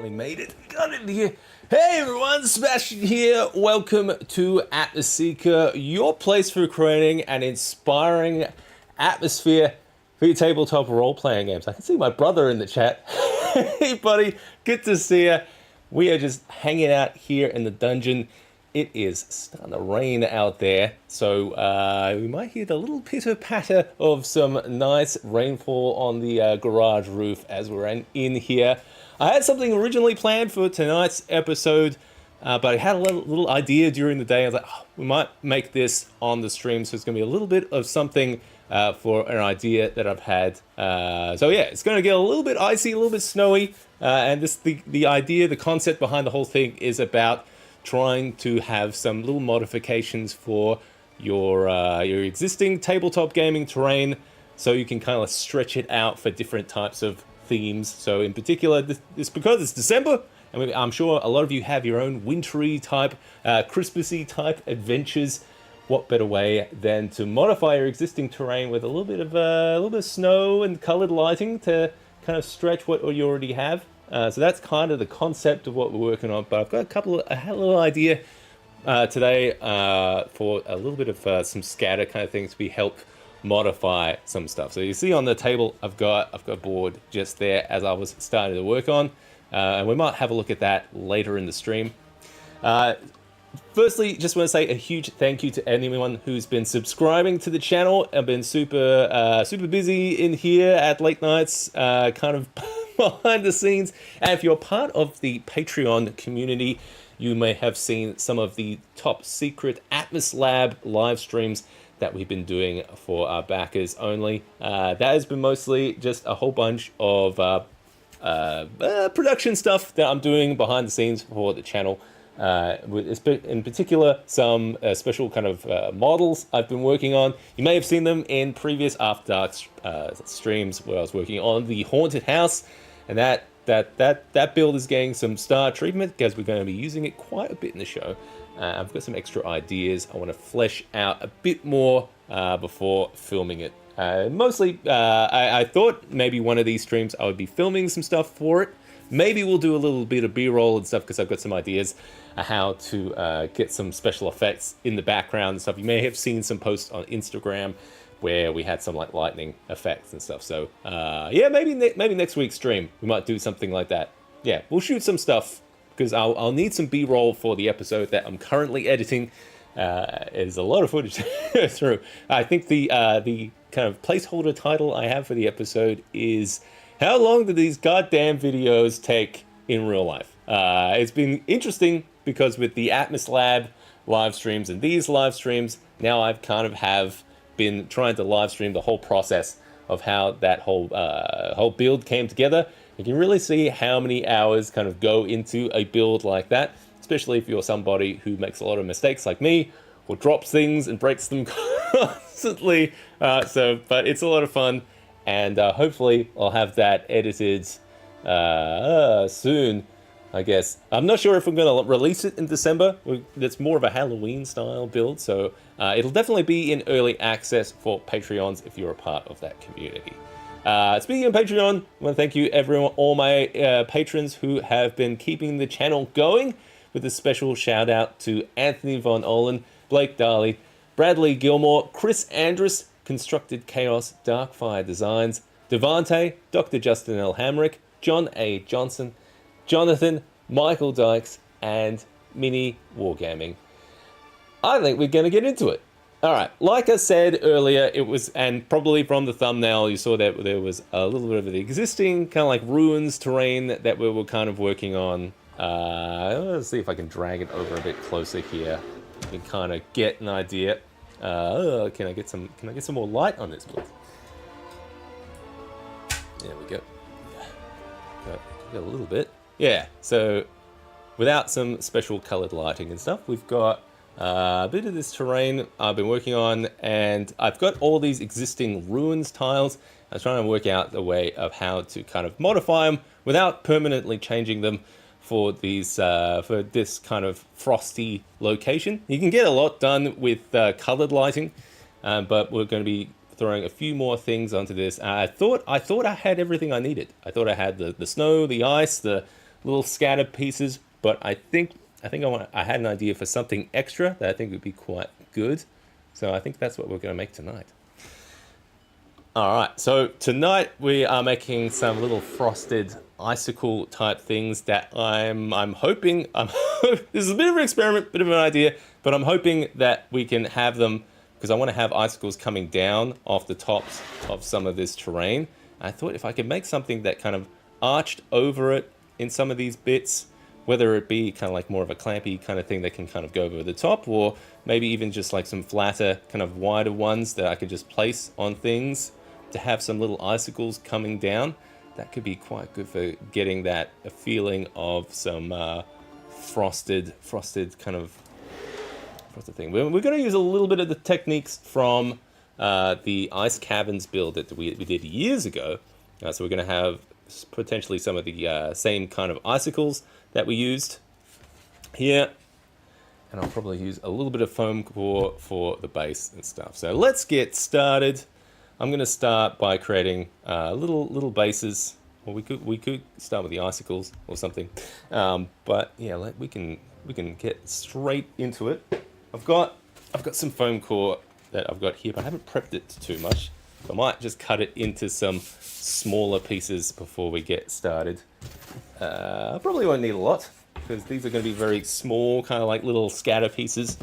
finally made it. Got it here. Hey everyone, Sebastian here. Welcome to Atmoseeker, your place for creating an inspiring atmosphere for your tabletop role-playing games. I can see my brother in the chat. Hey buddy, good to see you. We are just hanging out here in the dungeon. It is starting to rain out there, so we might hear the little pitter-patter of some nice rainfall on the garage roof as we're in here. I had something originally planned for tonight's episode, but I had a little idea during the day. I was like, oh, we might make this on the stream, so it's going to be a little bit of something for an idea that I've had. So yeah, it's going to get a little bit icy, a little bit snowy, and the idea, the concept behind the whole thing is about trying to have some little modifications for your existing tabletop gaming terrain, so you can kind of stretch it out for different types of themes. So in particular, this because it's December, and I'm sure a lot of you have your own wintry type, Christmassy type adventures. What better way than to modify your existing terrain with a little bit of snow and colored lighting to kind of stretch what you already have. So that's kind of the concept of what we're working on. But I've got I had a little idea today for a little bit of some scatter kind of things to help modify some stuff. So you see on the table, I've got a board just there as I was starting to work on, and we might have a look at that later in the stream. Firstly, just want to say a huge thank you to anyone who's been subscribing to the channel. I've been super busy in here at late nights, kind of behind the scenes. And if you're part of the Patreon community, you may have seen some of the top secret Atmos Lab live streams that we've been doing for our backers only. That has been mostly just a whole bunch of production stuff that I'm doing behind the scenes for the channel. In particular, some special kind of models I've been working on. You may have seen them in previous After Dark streams where I was working on the haunted house, and that build is getting some star treatment because we're going to be using it quite a bit in the show. I've got some extra ideas I want to flesh out a bit more before filming it. Mostly, I thought maybe one of these streams I would be filming some stuff for it. Maybe we'll do a little bit of B-roll and stuff because I've got some ideas how to get some special effects in the background and stuff. You may have seen some posts on Instagram where we had some like lightning effects and stuff. So yeah, maybe next week's stream we might do something like that. Yeah, we'll shoot some stuff because I'll need some B-roll for the episode that I'm currently editing. Is a lot of footage to go through. I think the kind of placeholder title I have for the episode is "How long do these goddamn videos take in real life?" It's been interesting because with the Atmos Lab live streams and these live streams, now I've kind of have been trying to live stream the whole process of how that whole build came together. You can really see how many hours kind of go into a build like that, especially if you're somebody who makes a lot of mistakes like me, or drops things and breaks them constantly. But it's a lot of fun. And hopefully I'll have that edited soon, I guess. I'm not sure if I'm going to release it in December. It's more of a Halloween style build, so it'll definitely be in early access for Patreons if you're a part of that community. Speaking of Patreon, I want to thank you everyone, all my patrons who have been keeping the channel going, with a special shout out to Anthony Von Olen, Blake Darley, Bradley Gilmore, Chris Andrus, Constructed Chaos, Darkfire Designs, Devante, Dr. Justin L. Hamrick, John A. Johnson, Jonathan, Michael Dykes, and Mini Wargaming. I think we're going to get into it. Alright, like I said earlier, it was, and probably from the thumbnail you saw that there was a little bit of the existing kind of like ruins terrain that we were kind of working on. Let's see if I can drag it over a bit closer here and kind of get an idea. Can I get some more light on this, please? There we go. Got a little bit. Yeah, so without some special colored lighting and stuff, we've got a bit of this terrain I've been working on, and I've got all these existing ruins tiles. I was trying to work out the way of how to kind of modify them without permanently changing them for these for this kind of frosty location. You can get a lot done with colored lighting, but we're going to be throwing a few more things onto this. I thought I had everything I needed. I thought I had the snow, the ice, the little scattered pieces, but I think I had an idea for something extra that I think would be quite good. So I think that's what we're going to make tonight. All right, so tonight we are making some little frosted icicle type things that I'm hoping, this is a bit of an experiment, bit of an idea, but I'm hoping that we can have them, because I want to have icicles coming down off the tops of some of this terrain. I thought if I could make something that kind of arched over it in some of these bits, whether it be kind of like more of a clampy kind of thing that can kind of go over the top, or maybe even just like some flatter, kind of wider ones that I could just place on things to have some little icicles coming down. That could be quite good for getting that a feeling of some frosted kind of frosted thing. We're going to use a little bit of the techniques from the ice caverns build that we did years ago. So we're going to have potentially some of the same kind of icicles that we used here. And I'll probably use a little bit of foam core for the base and stuff. So let's get started. I'm going to start by creating little bases, or we could start with the icicles or something. But yeah, we can get straight into it. I've got some foam core that I've got here, but I haven't prepped it too much. So I might just cut it into some smaller pieces before we get started. I probably won't need a lot, because these are going to be very small, kind of like little scatter pieces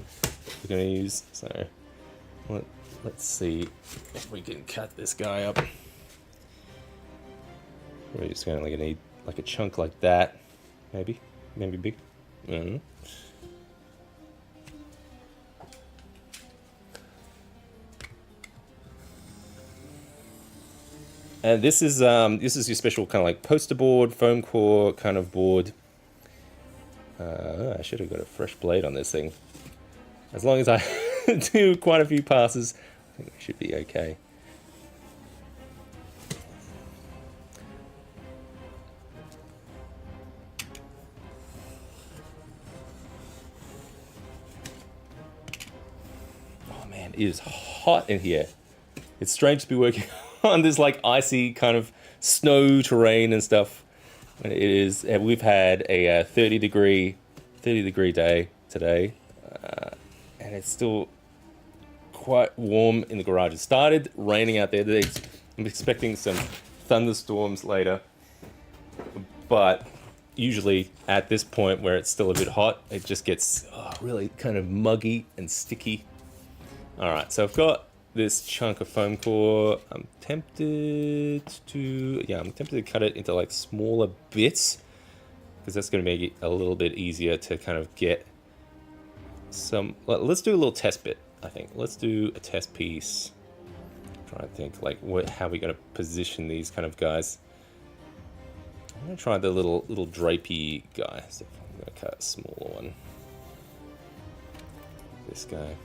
we're going to use. So let's see if we can cut this guy up. We're just going to need like a chunk like that, maybe big. I don't know. And this is your special kind of like poster board, foam core kind of board. I should have got a fresh blade on this thing. As long as I do quite a few passes, I think we should be okay. Oh man, it is hot in here. It's strange to be working on this like icy kind of snow terrain and stuff. It is. We've had a 30 degree day today, and it's still quite warm in the garage. It started raining out there today. I'm expecting some thunderstorms later, but usually at this point where it's still a bit hot, it just gets really kind of muggy and sticky. All right, so I've got this chunk of foam core. I'm tempted to cut it into like smaller bits, because that's going to make it a little bit easier to kind of get some. Let's do a little test bit. I think let's do a test piece. Try to think like how we're going to position these kind of guys. I'm going to try the little drapey guy. So I'm going to cut a smaller one. This guy.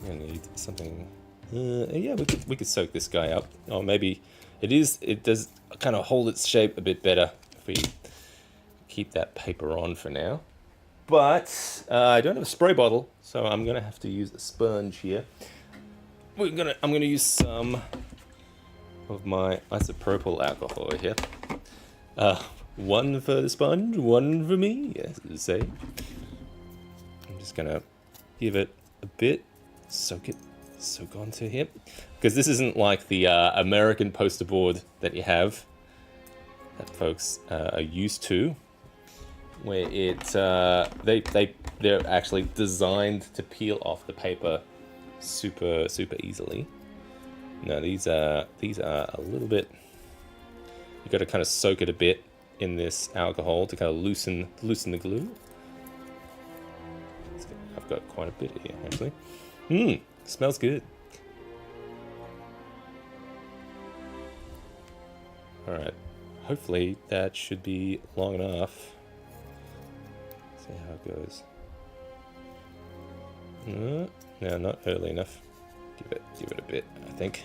I need something. Yeah, we could soak this guy up. Oh, maybe it does kind of hold its shape a bit better if we keep that paper on for now. But I don't have a spray bottle, so I'm gonna have to use a sponge here. I'm gonna use some of my isopropyl alcohol here. One for the sponge, one for me. Yes, as I say. I'm just gonna give it a bit. Soak onto here, because this isn't like the American poster board that you have that folks are used to, where they're actually designed to peel off the paper super easily. No, these are a little bit. You got to kind of soak it a bit in this alcohol to kind of loosen the glue. I've got quite a bit here actually. Smells good. Alright, hopefully that should be long enough. See how it goes. No, not early enough. Give it a bit, I think.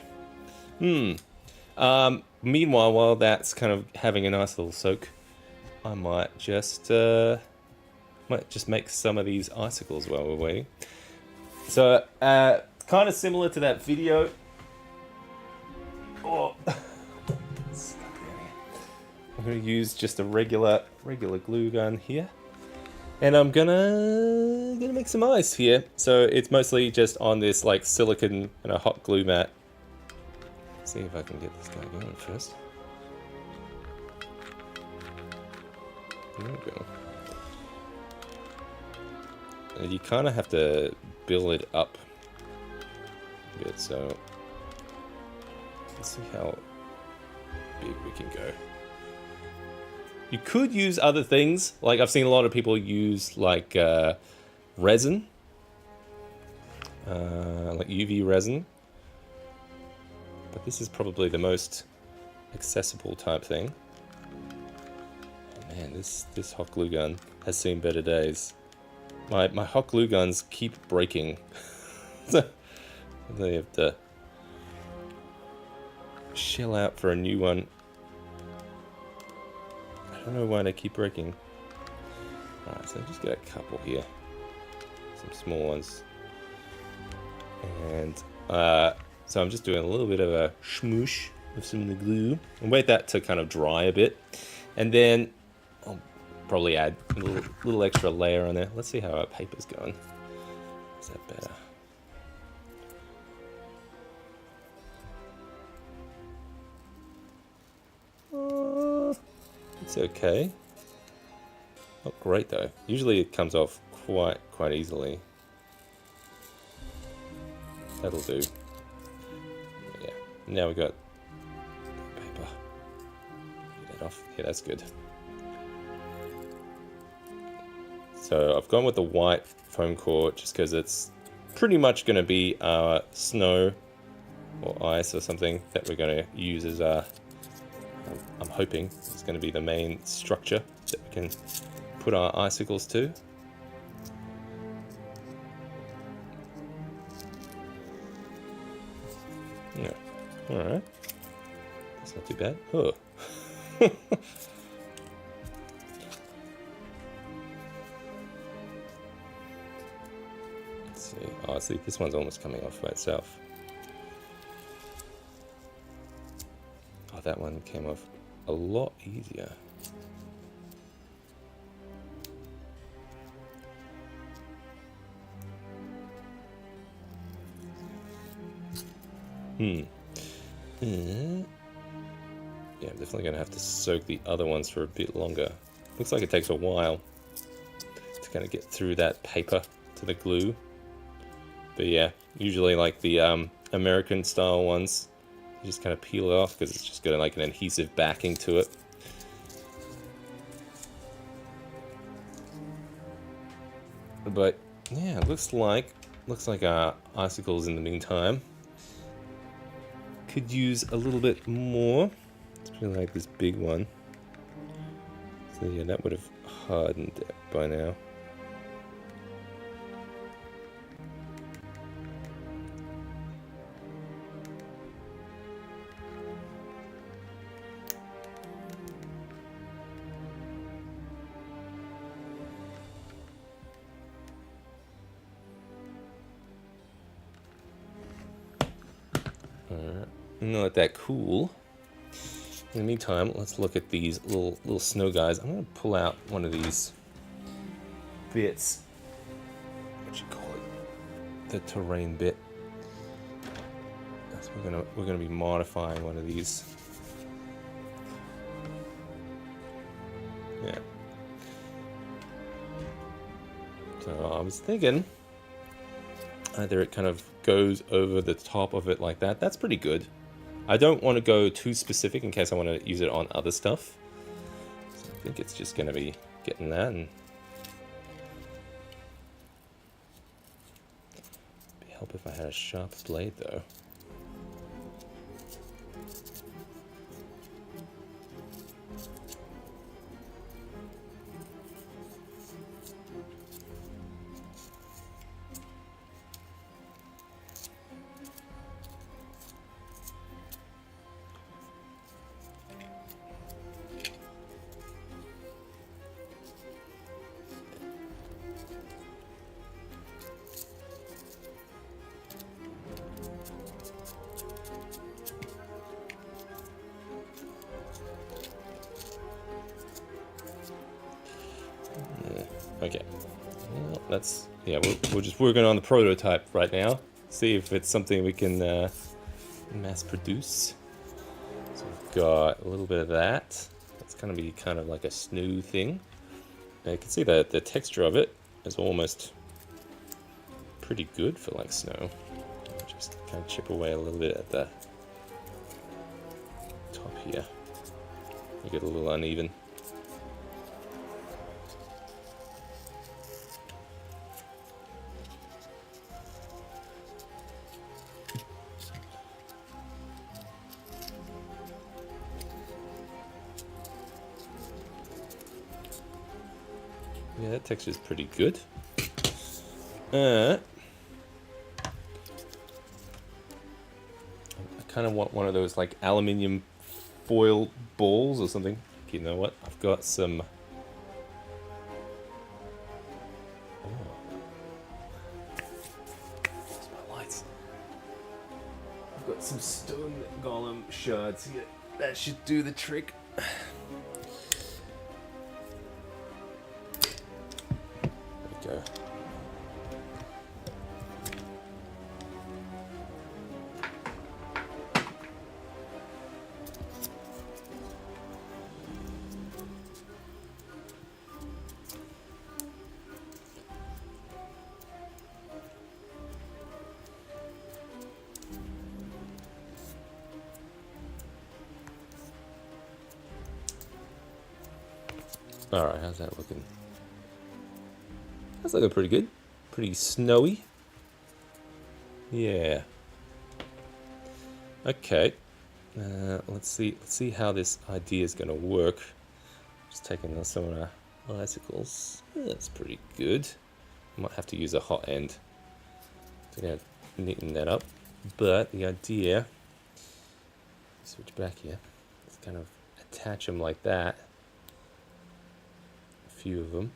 Meanwhile, while that's kind of having a nice little soak, I might just make some of these icicles while we're waiting. So, kind of similar to that video Oh, stuck down here. I'm gonna use just a regular glue gun here, and I'm gonna make some ice here. So it's mostly just on this like silicone and a hot glue mat. Let's see if I can get this guy going first. There we go. You kind of have to build it up a bit, so let's see how big we can go. You could use other things, like I've seen a lot of people use like resin, like UV resin, but this is probably the most accessible type thing. Oh man, this hot glue gun has seen better days. My hot glue guns keep breaking. They have to shell out for a new one. I don't know why they keep breaking. Alright, so just get a couple here. Some small ones. And so I'm just doing a little bit of a smoosh with some of the glue. And wait that to kind of dry a bit. And then I'll probably add a little extra layer on there. Let's see how our paper's going. Is that better? It's okay. Not great though. Usually it comes off quite easily. That'll do. Yeah. Now we got paper. Get that off. Yeah, that's good. So I've gone with the white foam core just because it's pretty much going to be snow or ice or something that we're going to use as our, I'm hoping it's going to be the main structure that we can put our icicles to. Yeah, alright. That's not too bad. Oh. Let's see. Oh, see, this one's almost coming off by itself. Oh, that one came off a lot easier. Yeah, I'm definitely going to have to soak the other ones for a bit longer. Looks like it takes a while to kind of get through that paper to the glue. But yeah, usually like the American style ones, you just kind of peel it off because it's just got like an adhesive backing to it. But yeah, it looks like our icicles in the meantime could use a little bit more. It's pretty like this big one. So yeah, that would have hardened it by now. Alright, I'm gonna let that cool. In the meantime, let's look at these little snow guys. I'm gonna pull out one of these bits. What you call it? The terrain bit. So we're gonna be modifying one of these. Yeah. So I was thinking either it kind of goes over the top of it like that. That's pretty good. I don't want to go too specific in case I want to use it on other stuff. So I think it's just going to be getting that. And it'd help if I had a sharp blade though. Okay. Well, that's... Yeah, we're just working on the prototype right now. See if it's something we can mass produce. So we've got a little bit of that. That's going to be kind of like a snow thing. Now you can see that the texture of it is almost pretty good for like snow. Just kind of chip away a little bit at the top here. You get a little uneven. Yeah, that texture is pretty good. I kind of want one of those like aluminium foil balls or something. You know what? I've got some... Oh. Where's my lights? I've got some stone golem shards here. That should do the trick. There we go. Alright, how's that looking? That's looking pretty good. Pretty snowy. Yeah. Okay. Let's see how this idea is going to work. Just taking on some of our icicles. Yeah, that's pretty good. Might have to use a hot end to neaten that up. But the idea, switch back here, is kind of attach them like that. A few of them.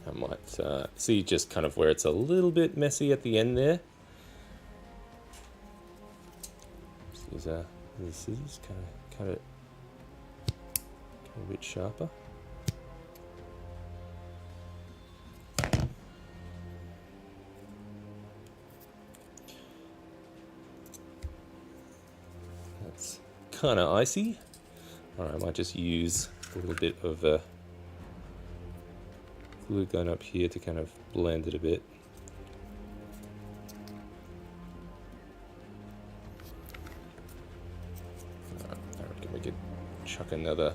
I might see just kind of where it's a little bit messy at the end there. Just use these scissors, kind of cut it a bit sharper. That's kind of icy. Alright, I might just use a little bit of glue gun up here to kind of blend it a bit. I reckon we could chuck another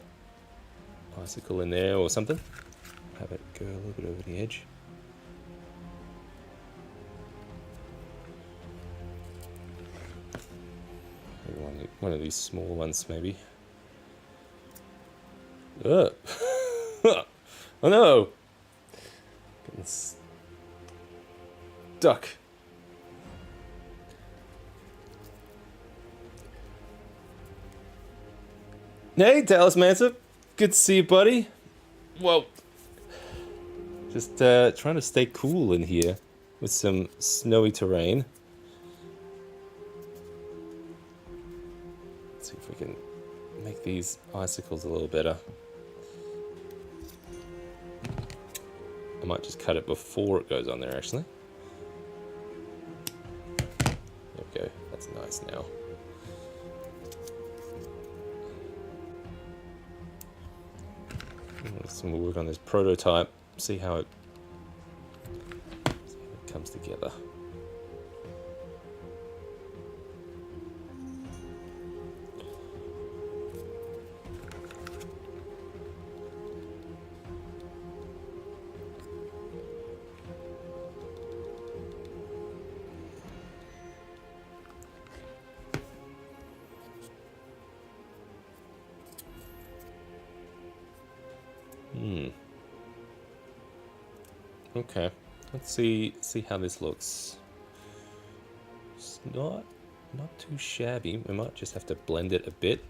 icicle in there or something. Have it go a little bit over the edge. Maybe one of these small ones, maybe. Ugh. Oh no! Getting stuck. Hey, Talismancer. Good to see you, buddy. Whoa. Just trying to stay cool in here with some snowy terrain. Let's see if we can make these icicles a little better. I might just cut it before it goes on there, actually. There we go. That's nice now. So we'll work on this prototype, see how it comes together. Okay, let's see how this looks. It's not too shabby. We might just have to blend it a bit.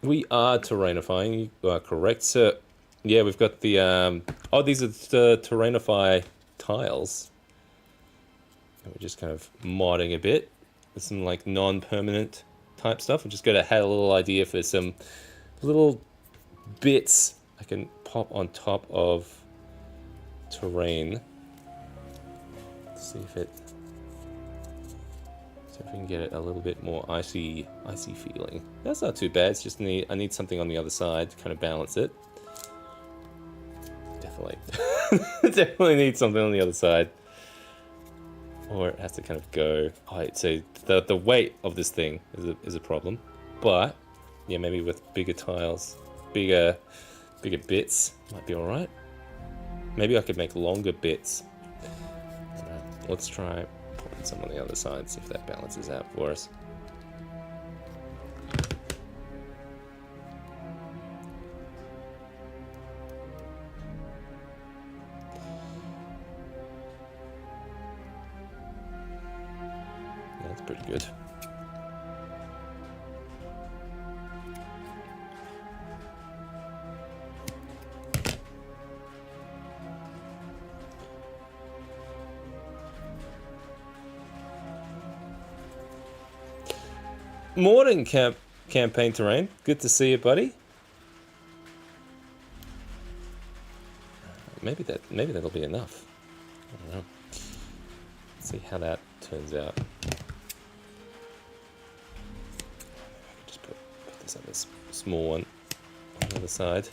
We are terrainifying. You are correct. So, yeah, we've got the... oh, these are the terrainify tiles. And we're just kind of modding a bit with some like non-permanent type stuff. We just got to have a little idea for some little bits I can pop on top of terrain. See if we can get it a little bit more icy feeling. That's not too bad. It's just I need something on the other side to kind of balance it. Definitely, definitely need something on the other side, or it has to kind of go. Alright, so the weight of this thing is a problem, but yeah, maybe with bigger tiles, bigger bits might be all right. Maybe I could make longer bits. Let's try putting some on the other side, see if that balances out for us. That's pretty good. Morning, campaign terrain. Good to see you, buddy. Maybe that'll be enough. I don't know. Let's see how that turns out. Just put this on this small one on the other side.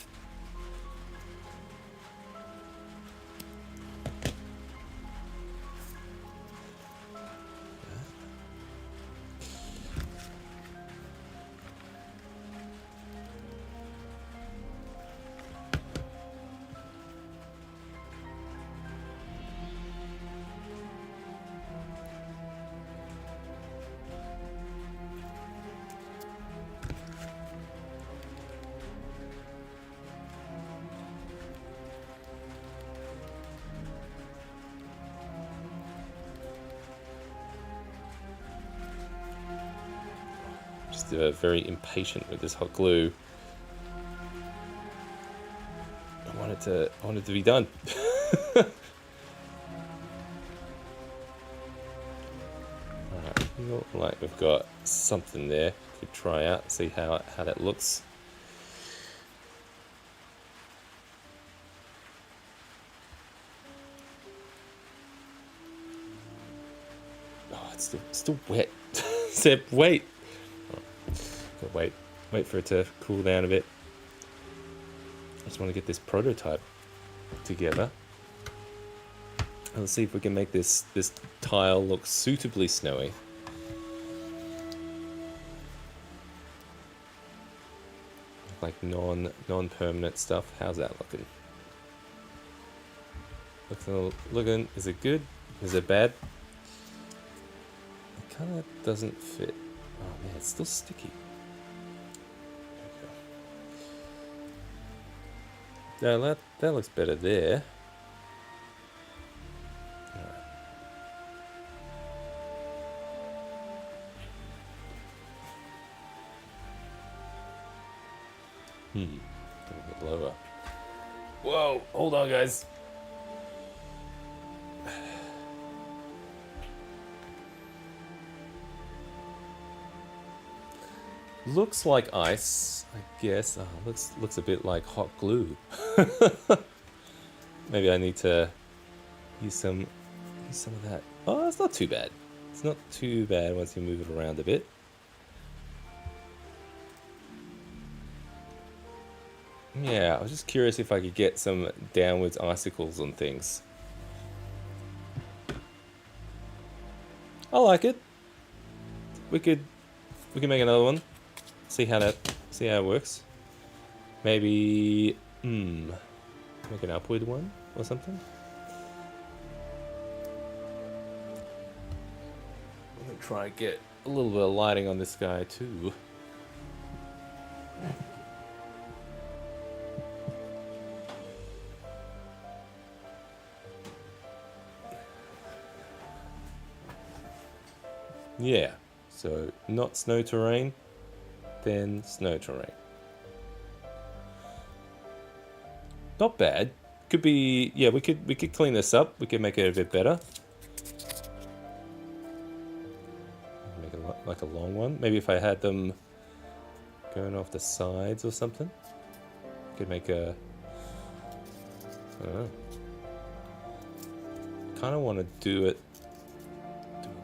Very impatient with this hot glue. I want it to be done. Alright, feel like we've got something there to try out, see how that looks. Oh, it's still wet. Seb, wait. Wait for it to cool down a bit. I just want to get this prototype together. And let's see if we can make this tile look suitably snowy. Like non-permanent stuff. How's that looking? Looking. Is it good? Is it bad? It kind of doesn't fit. Oh man, it's still sticky. No, that looks better there. A little bit lower. Whoa, hold on guys. Looks like ice, I guess. Oh, looks a bit like hot glue. Maybe I need to use some of that. Oh, it's not too bad. It's not too bad once you move it around a bit. Yeah, I was just curious if I could get some downwards icicles on things. I like it. We could make another one. See how it works. Maybe make an upward one or something. I'm gonna try and get a little bit of lighting on this guy too. Yeah, so not snow terrain, then snow terrain. Not bad. Could be, yeah, we could clean this up. We could make it a bit better. Make it like a long one. Maybe if I had them going off the sides or something. Could make a, I don't know. Kind of want to do a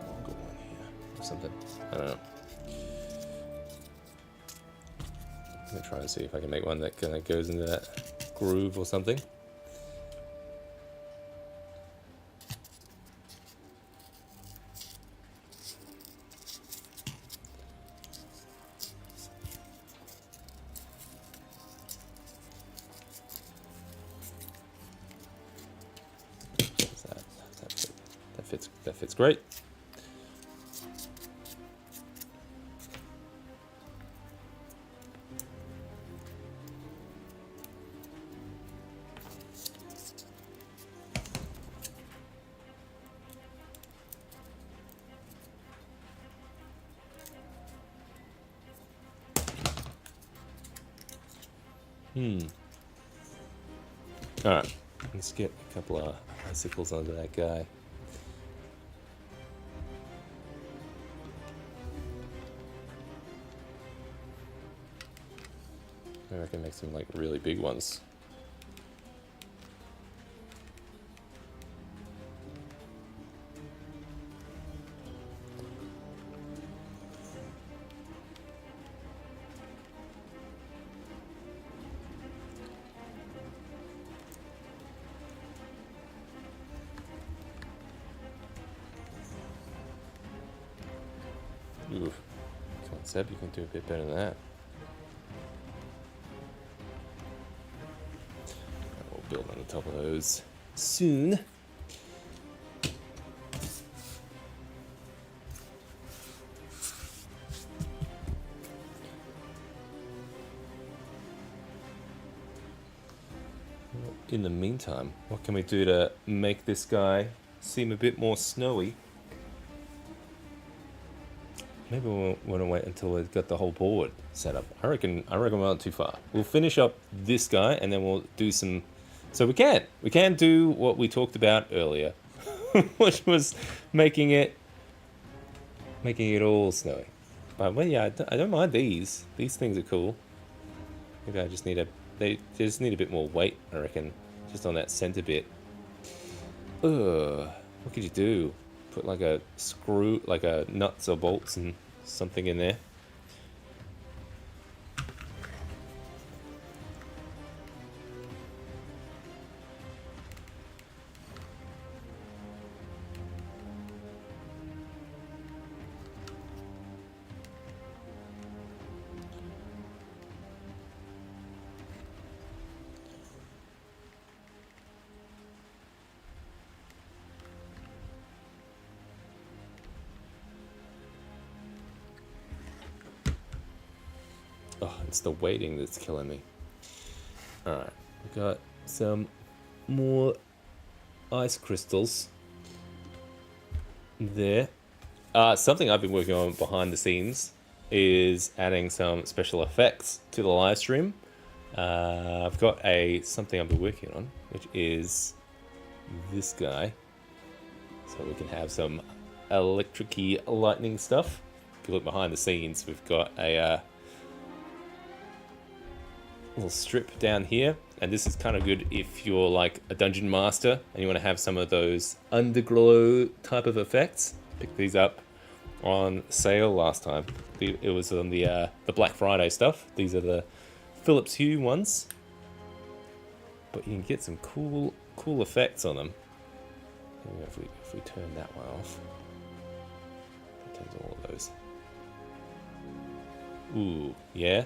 longer one here or something. I don't know. I'm gonna try and see if I can make one that kind of goes into that groove or something. That fits great. Alright, let's get a couple of icicles onto that guy. Maybe I can make some like really big ones. Ooh, come on, Seb, you can do a bit better than that. We'll build on the top of those soon. In the meantime, what can we do to make this guy seem a bit more snowy? Maybe we'll want to wait until we've got the whole board set up. I reckon we're not too far. We'll finish up this guy and then we'll do some. So we can do what we talked about earlier, which was making it all snowy. But well, yeah, I don't mind these. These things are cool. Maybe I just need they just need a bit more weight, I reckon, just on that center bit. Ugh, what could you do? Put like a screw, like a nuts or bolts and something in there. Oh, it's the waiting that's killing me. Alright, we've got some more ice crystals there. Something I've been working on behind the scenes is adding some special effects to the live stream. I've got something I've been working on, which is this guy. So we can have some electric-y lightning stuff. If you look behind the scenes, we've got a little strip down here, and this is kind of good if you're like a dungeon master and you want to have some of those underglow type of effects. Picked these up on sale last time. It was on the Black Friday stuff. These are the Philips Hue ones, but you can get some cool effects on them. If we turn that one off, it turns all of those. Ooh, yeah.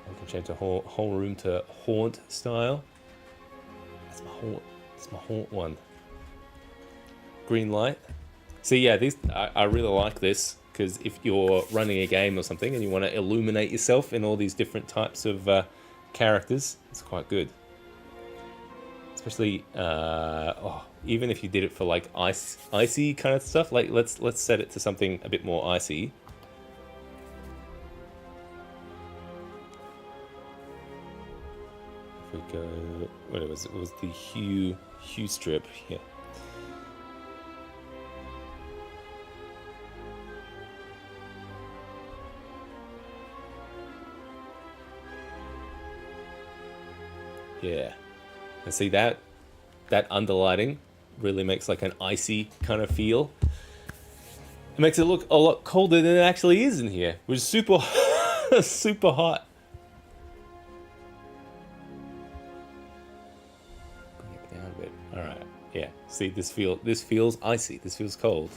We can change the whole room to haunt style. That's my haunt one. Green light. So yeah, I really like this, because if you're running a game or something and you want to illuminate yourself in all these different types of characters, it's quite good. Especially even if you did it for like icy kind of stuff. Like let's set it to something a bit more icy. If we go, what it was the hue strip here. Yeah, and see that underlighting really makes like an icy kind of feel. It makes it look a lot colder than it actually is in here, which is super super hot. Bring it down a bit. All right, yeah. See, this feels icy. This feels cold.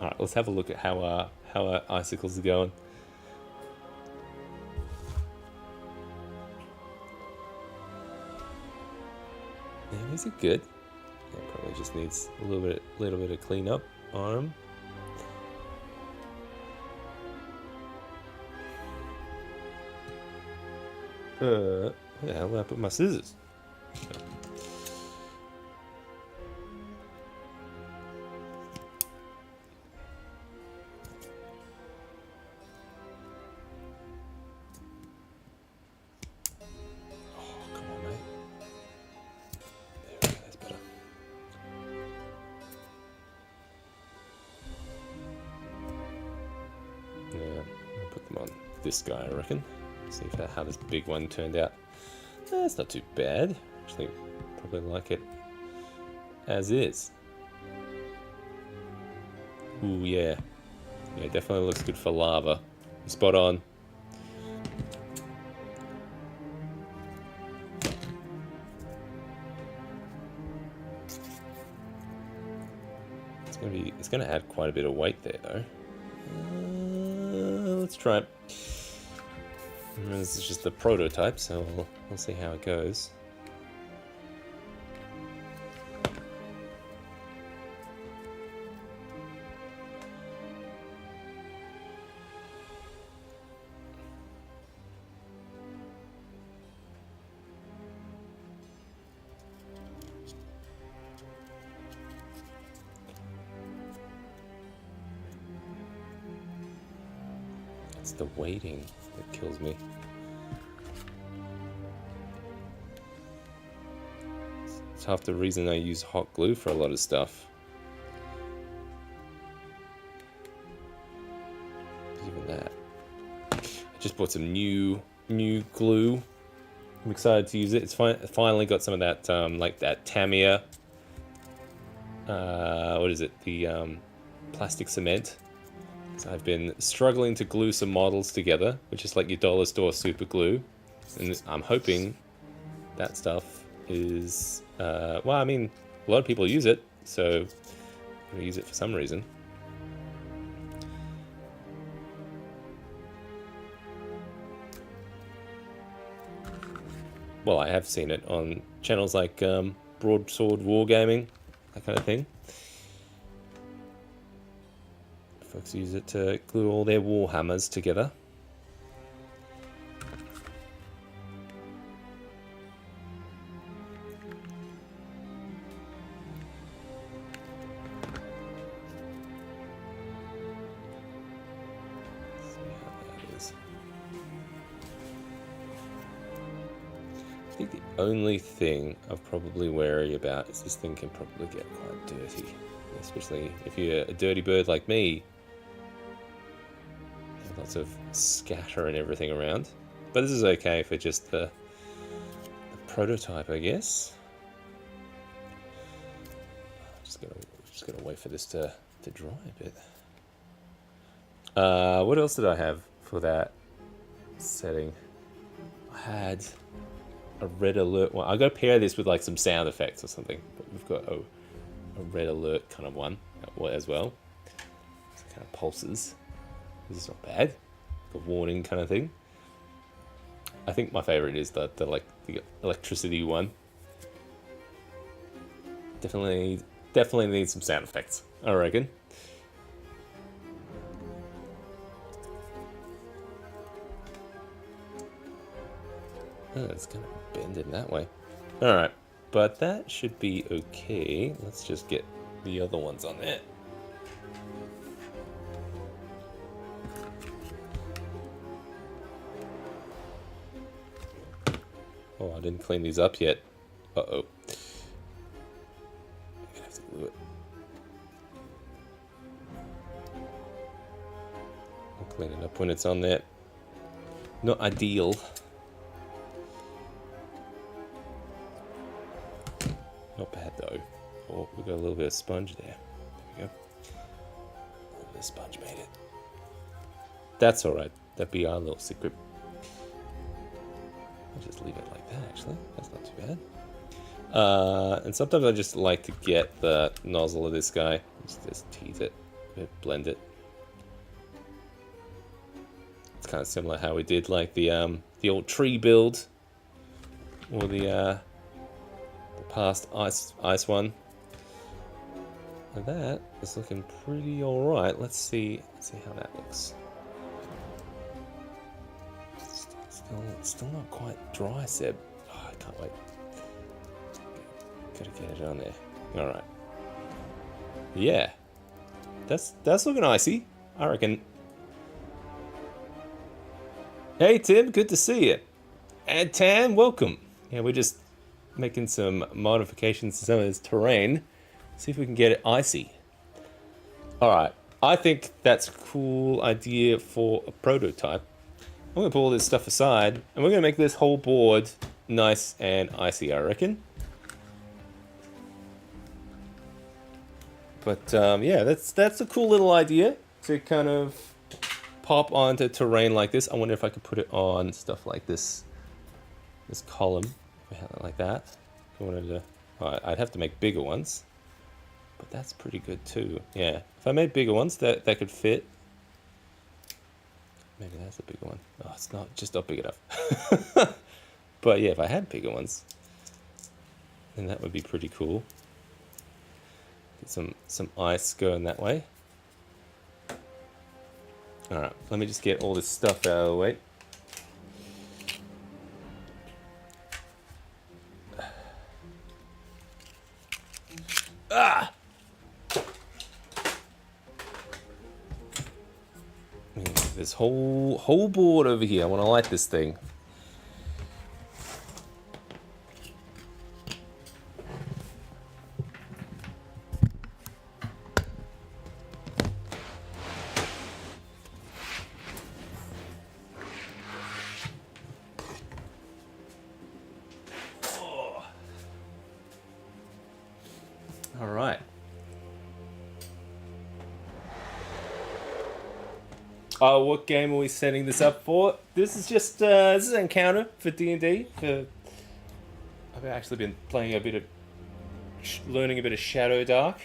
All right, let's have a look at how our icicles are going. Yeah, these are good. Yeah, probably just needs a little bit of cleanup on them. Yeah, where I put my scissors? Oh, come on, mate. There we go, that's better. Yeah, I'll put them on this guy, I reckon. See how this big one turned out. It's not too bad. Actually, probably like it as is. Ooh, yeah. Yeah, definitely looks good for lava. Spot on. It's gonna add quite a bit of weight there, though. Let's try it. This is just the prototype, so we'll see how it goes. It's the waiting that kills me. It's half the reason I use hot glue for a lot of stuff. Even that. I just bought some new glue. I'm excited to use it. It's finally got some of that like that Tamiya. What is it? The plastic cement. So I've been struggling to glue some models together, which is like your dollar store super glue, and I'm hoping that stuff is well, I mean, a lot of people use it, so I'm gonna use it for some reason. Well, I have seen it on channels like Broadsword Wargaming, that kind of thing. Folks use it to glue all their warhammers together. Let's see how that is. I think the only thing I'm probably wary about is this thing can probably get quite dirty, especially if you're a dirty bird like me. Lots of scatter and everything around, but this is okay for just the prototype, I guess. Just gotta wait for this to dry a bit. What else did I have for that setting? I had a red alert one. I got to pair this with like some sound effects or something. But we've got a red alert kind of one as well. So kind of pulses. This is not bad. A warning kind of thing. I think my favorite is the electricity one. Definitely needs some sound effects, I reckon. Oh, it's gonna bend in that way. All right, but that should be okay. Let's just get the other ones on there. Oh, I didn't clean these up yet. Uh-oh. I'm gonna have to glue it. I'll clean it up when it's on there. Not ideal. Not bad though. Oh, we got a little bit of sponge there. There we go. A little bit of sponge made it. That's alright. That'd be our little secret. I'll just leave it like that actually. That's not too bad. And sometimes I just like to get the nozzle of this guy. Just tease it. Blend it. It's kind of similar how we did like the old tree build. Or the past ice one. And that is looking pretty alright. Let's see how that looks. Still not quite dry, Seb. Oh, I can't wait. Gotta get it on there. Alright. Yeah. That's looking icy, I reckon. Hey Tim, good to see you. And Tam, welcome. Yeah, we're just making some modifications to some of this terrain. See if we can get it icy. Alright, I think that's a cool idea for a prototype. I'm going to put all this stuff aside, and we're going to make this whole board nice and icy, I reckon. But yeah, that's a cool little idea to kind of pop onto terrain like this. I wonder if I could put it on stuff like this column. If we had it like that. If I wanted to, I'd have to make bigger ones. But that's pretty good too. Yeah, if I made bigger ones that could fit. Maybe that's a bigger one. Oh, it's just not big enough. But yeah, if I had bigger ones, then that would be pretty cool. Get some ice going that way. All right, let me just get all this stuff out of the way. Ah! This whole board over here. I want to light this thing. Oh. All right. What game are we setting this up for? This is just this is an encounter for D&D. I've actually been playing a bit of, learning a bit of Shadow Dark.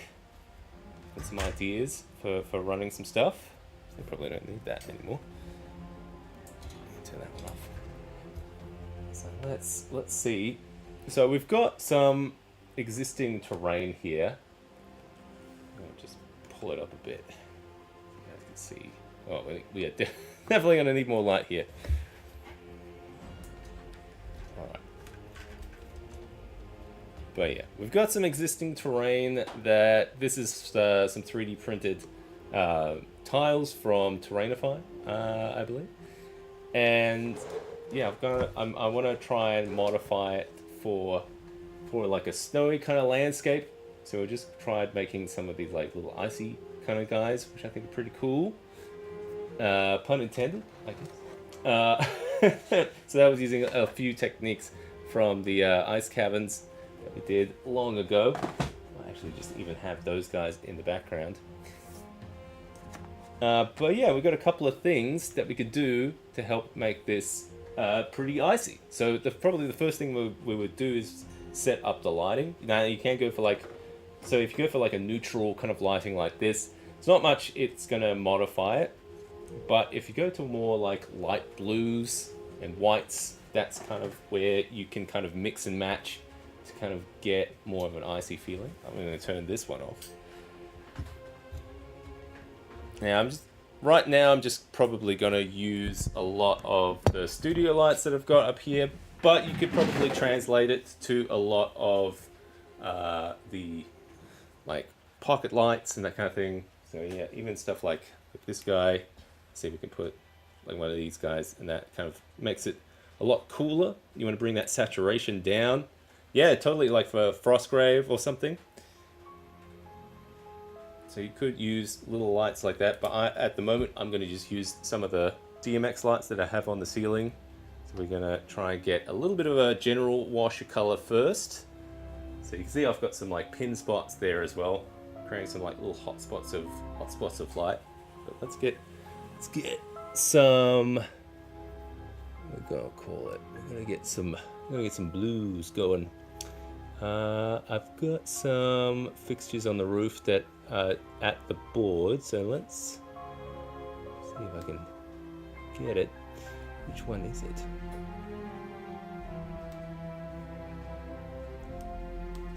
Got some ideas for running some stuff. I probably don't need that anymore. Turn that one off. So let's see. So we've got some existing terrain here. I'm gonna just pull it up a bit. You guys can see. Oh, we are definitely going to need more light here. Alright. But yeah, we've got some existing terrain that this is some 3D printed tiles from Terrainify, I believe. And yeah, I want to try and modify it for like a snowy kind of landscape. So we just tried making some of these like little icy kind of guys, which I think are pretty cool. Pun intended, I guess. So that was using a few techniques from the ice caverns that we did long ago. I actually just even have those guys in the background. But yeah, we've got a couple of things that we could do to help make this pretty icy. So probably the first thing we would do is set up the lighting. Now you can go for like, so if you go for like a neutral kind of lighting like this, it's not much it's gonna modify it. But if you go to more like light blues and whites, that's kind of where you can kind of mix and match to kind of get more of an icy feeling. I'm going to turn this one off. Now right now I'm just probably going to use a lot of the studio lights that I've got up here, but you could probably translate it to a lot of the like pocket lights and that kind of thing. So yeah, even stuff like this guy. See if we can put like one of these guys, and that kind of makes it a lot cooler. You want to bring that saturation down. Yeah, totally, like for Frostgrave or something. So you could use little lights like that, but at the moment I'm going to just use some of the DMX lights that I have on the ceiling. So we're going to try and get a little bit of a general wash of color first. So you can see I've got some like pin spots there as well, creating some like little hot spots of light. But let's get some. We're gonna call it. We're gonna get some blues going. I've got some fixtures on the roof that are at the board, so let's see if I can get it. Which one is it?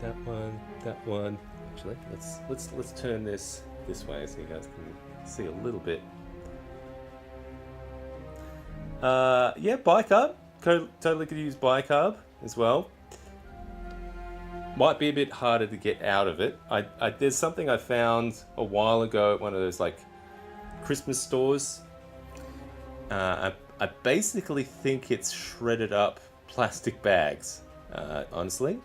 That one. Actually, let's turn this way so you guys can see a little bit. Yeah, bicarb. Totally could use bicarb as well. Might be a bit harder to get out of it. There's something I found a while ago at one of those like Christmas stores. I basically think it's shredded up plastic bags. Honestly,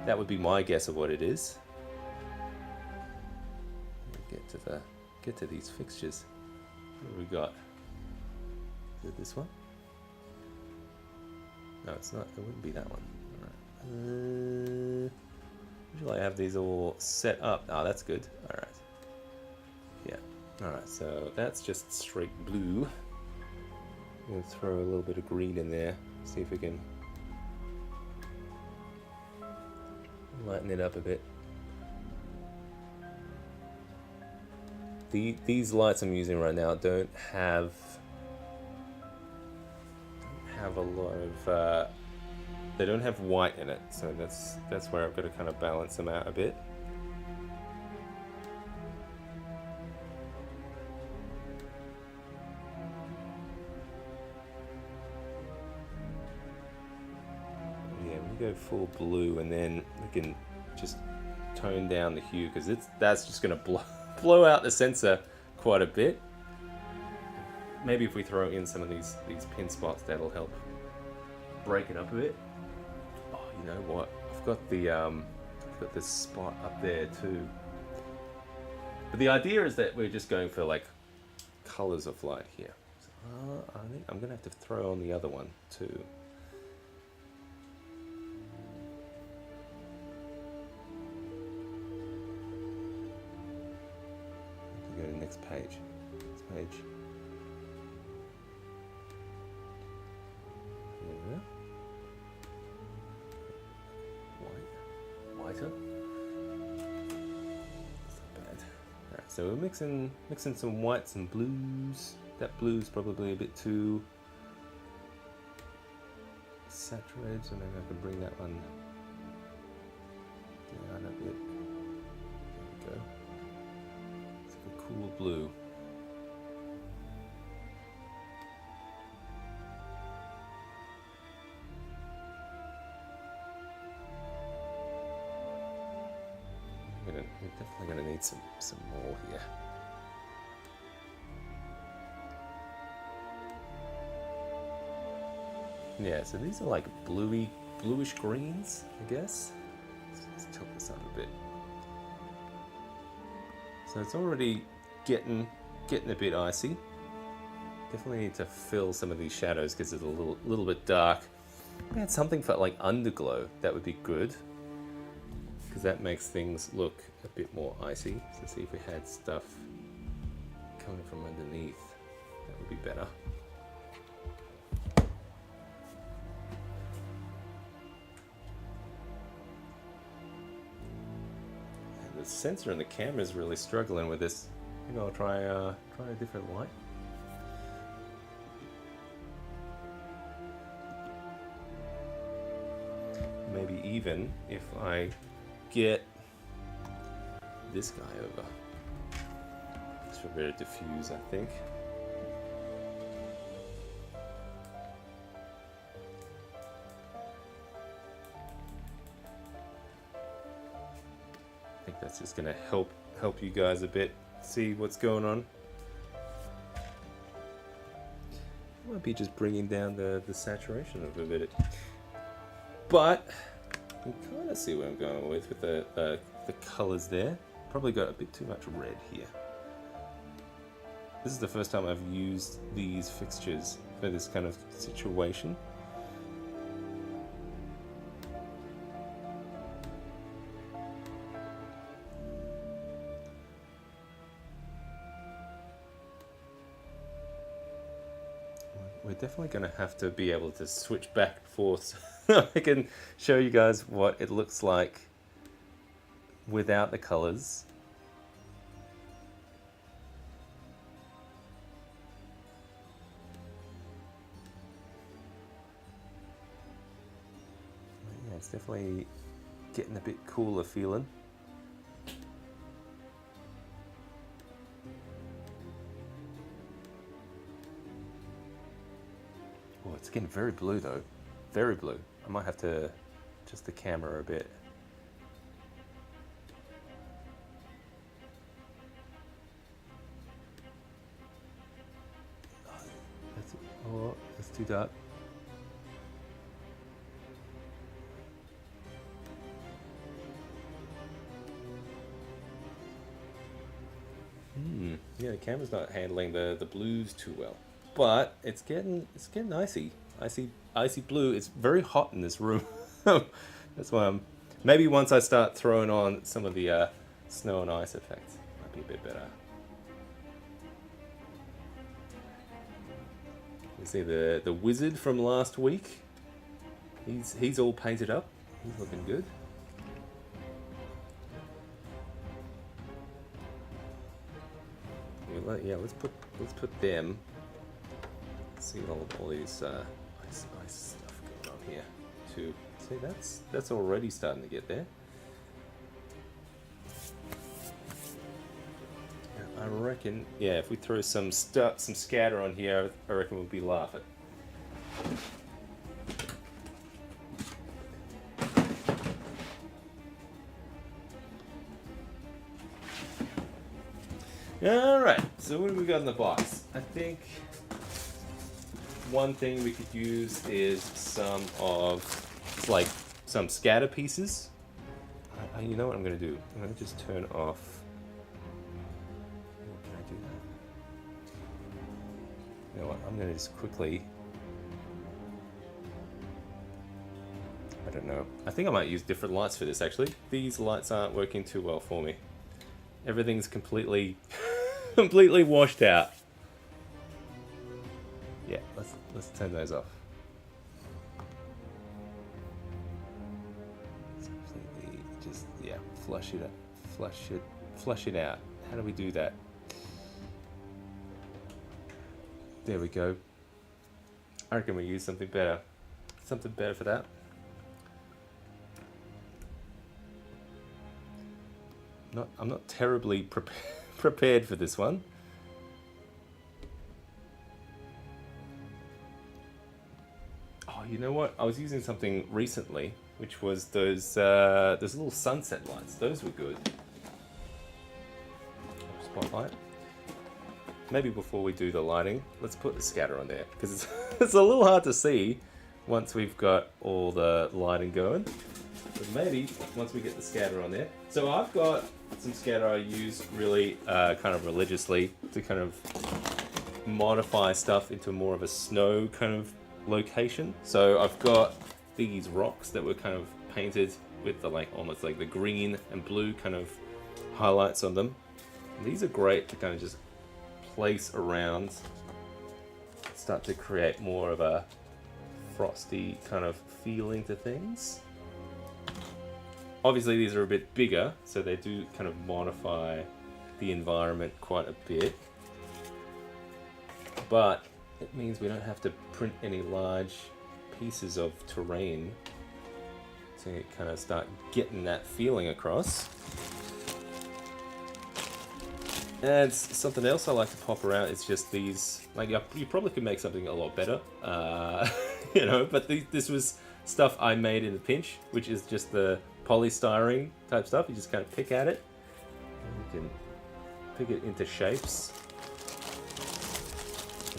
that would be my guess of what it is. Get to these fixtures. What have we got? Is it this one? No, it's not. It wouldn't be that one. Usually I have these all set up. Oh, that's good. Alright. Yeah. Alright, so that's just straight blue. I'm going to throw a little bit of green in there. See if we can lighten it up a bit. These lights I'm using right now don't have a lot of they don't have white in it, so that's where I've got to kind of balance them out a bit. Yeah, we go full blue, and then we can just tone down the hue because that's just going to blow out the sensor quite a bit. Maybe if we throw in some of these pin spots, that'll help break it up a bit. Oh, you know what? I've got this spot up there too. But the idea is that we're just going for like colors of light here. So, I think I'm gonna have to throw on the other one too. Go to the next page. Next page. Whiter. That's not bad. Alright, so we're mixing some whites and blues. That blue's probably a bit too saturated, so maybe I can bring that one down a bit. There we go. It's like a cool blue. We're definitely going to need some more here. Yeah, so these are like bluish greens, I guess. Let's tilt this up a bit. So it's already getting a bit icy. Definitely need to fill some of these shadows because it's a little bit dark. If we had something for like underglow, that would be good, because that makes things look a bit more icy. So see if we had stuff coming from underneath, that would be better. And the sensor and the camera is really struggling with this. Maybe I'll try a different light. Maybe even if I get this guy over. It's for better diffuse, I think. I think that's just gonna help you guys a bit see what's going on. might be just bringing down the saturation of a bit. But you can kind of see where I'm going with the colors there. Probably got a bit too much red here. This is the first time I've used these fixtures for this kind of situation. We're definitely going to have to be able to switch back and forth so I can show you guys what it looks like without the colors. Yeah, it's definitely getting a bit cooler feeling. Oh, it's getting very blue though. Very blue. I might have to adjust the camera a bit. Oh, that's too dark. Yeah, the camera's not handling the blues too well, but it's getting icy blue. It's very hot in this room. That's why I'm maybe once I start throwing on some of the snow and ice effects, might be a bit better. You see the wizard from last week. He's all painted up. He's looking good. Yeah, let's put them. Let's see all these ice stuff going on here too. See, that's already starting to get there. I reckon, yeah, if we throw some scatter on here, I reckon we'll be laughing. Alright, so what do we got in the box? I think one thing we could use is some scatter pieces. You know what I'm going to do? I'm going to just turn off. Can I do that? You know what? I'm going to just quickly. I don't know. I think I might use different lights for this actually. These lights aren't working too well for me. Everything's completely washed out. Yeah, let's turn those off. Completely just flush it out. How do we do that? There we go. I reckon we use something better. Something better for that. I'm not terribly prepared for this one. Oh, you know what? I was using something recently, which was those little sunset lights. Those were good. Spotlight. Maybe before we do the lighting, let's put the scatter on there because it's a little hard to see once we've got all the lighting going. But maybe once we get the scatter on there. So I've got some scatter I use really kind of religiously to kind of modify stuff into more of a snow kind of location. So I've got these rocks that were kind of painted with the almost like the green and blue kind of highlights on them. And these are great to kind of just place around, start to create more of a frosty kind of feeling to things. Obviously these are a bit bigger, so they do kind of modify the environment quite a bit. But it means we don't have to print any large pieces of terrain to kind of start getting that feeling across. And something else I like to pop around is just these, you probably could make something a lot better, you know, but this was stuff I made in a pinch, which is just the polystyrene type stuff. You just kind of pick at it, and you can pick it into shapes.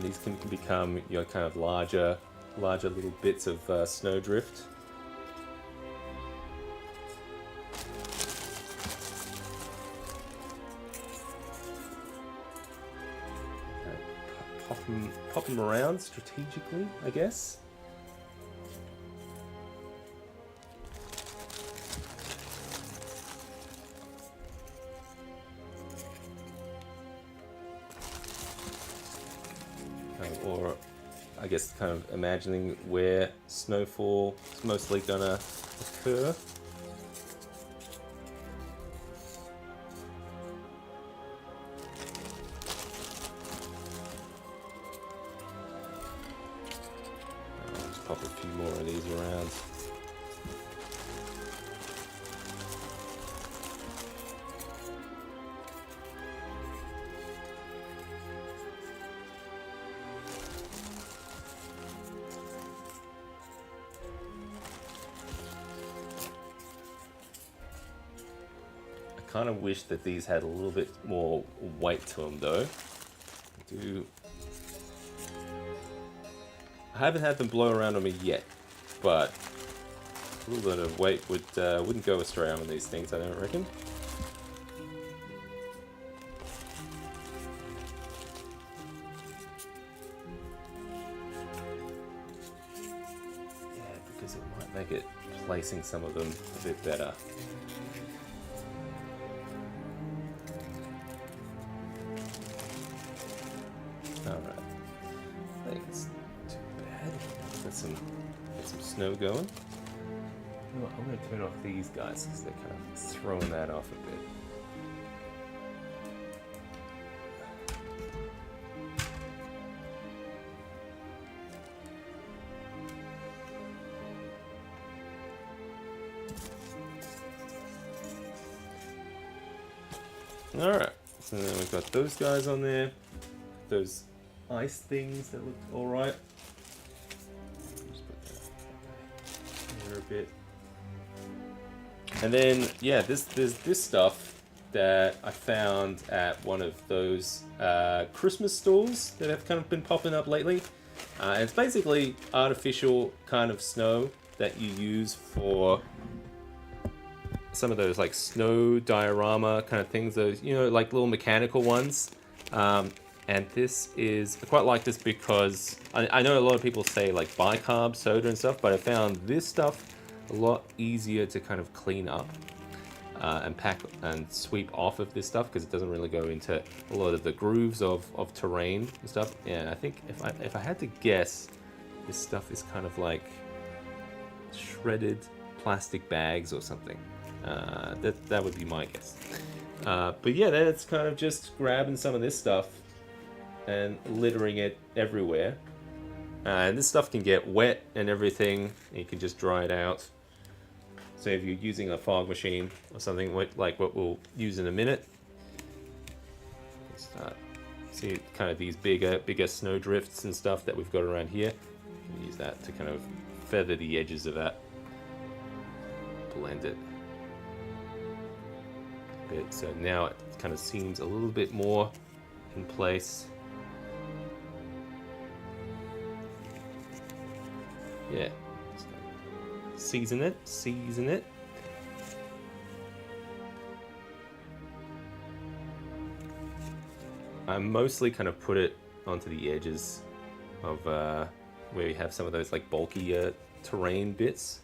and these can become, you know, kind of larger little bits of snowdrift. Pop them around strategically, I guess. Or I guess kind of imagining where snowfall is mostly gonna occur. I'll just pop a few more of these around. Kind of wish that these had a little bit more weight to them, though. I haven't had them blow around on me yet, but a little bit of weight wouldn't go astray on these things, I don't reckon. Yeah, because it might make it placing some of them a bit better. Alright. I think it's not too bad. Get some snow going. You know what, I'm going to turn off these guys because they're kind of throwing that off a bit. Alright, so then we've got those guys on there. Those ice things that look alright. Just put that here a bit. And then, yeah, there's this stuff that I found at one of those Christmas stores that have kind of been popping up lately. And it's basically artificial kind of snow that you use for some of those like snow diorama kind of things, those, you know, like little mechanical ones. And this is, I quite like this because I know a lot of people say like bicarb soda and stuff, but I found this stuff a lot easier to kind of clean up and pack and sweep off of this stuff because it doesn't really go into a lot of the grooves of terrain and stuff. And I think if I had to guess, this stuff is kind of like shredded plastic bags or something. That would be my guess. But yeah, that's kind of just grabbing some of this stuff and littering it everywhere. And this stuff can get wet and everything. You can just dry it out. So if you're using a fog machine or something like what we'll use in a minute, start see kind of these bigger snow drifts and stuff that we've got around here. You can use that to kind of feather the edges of that, blend it a bit. So now it kind of seems a little bit more in place. Yeah. Season it. I mostly kind of put it onto the edges of where you have some of those like bulky terrain bits.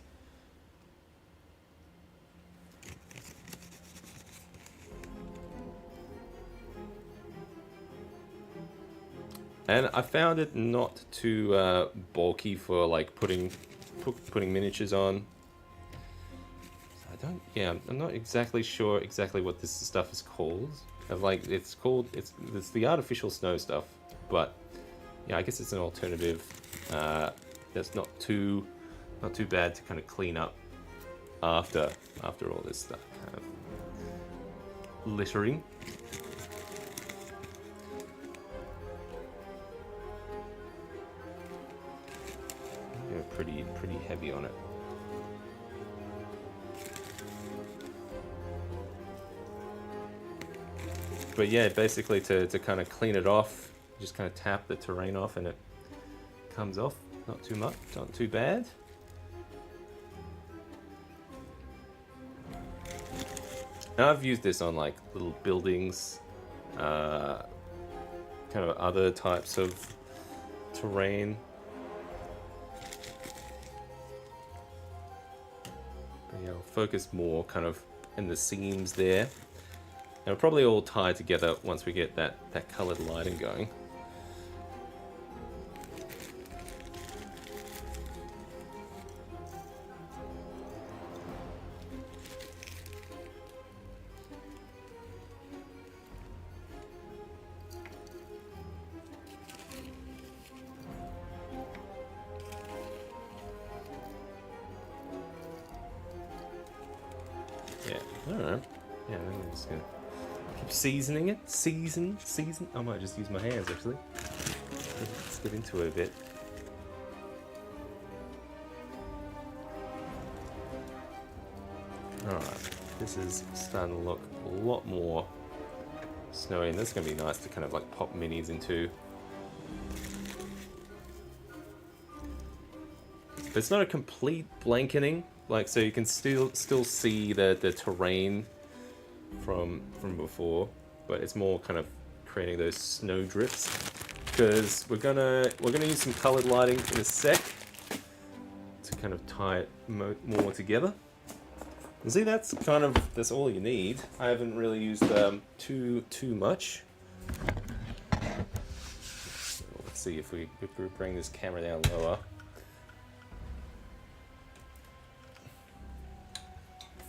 And I found it not too bulky for like putting miniatures on. I'm not exactly sure what this stuff is called. It's the artificial snow stuff, but yeah, I guess it's an alternative that's not too bad to kind of clean up after all this stuff kind of littering. Pretty heavy on it. But yeah, basically to kind of clean it off, Just kind of tap the terrain off and it comes off. Not too much, not too bad. And I've used this on like little buildings, kind of other types of terrain. But yeah, I'll focus more kind of in the seams there. And it'll probably all tie together once we get that colored lighting going. Yeah, alright. Yeah, I'm just gonna keep seasoning it. Season. I might just use my hands actually. Let's get into it a bit. Alright, this is starting to look a lot more snowy, and this is going to be nice to kind of like pop minis into. But it's not a complete blanketing, like, so you can still see the terrain from before, but it's more kind of creating those snow drifts, because we're gonna use some colored lighting in a sec to kind of tie it more together. And see, that's all you need. I haven't really used too much. So let's see if we bring this camera down lower.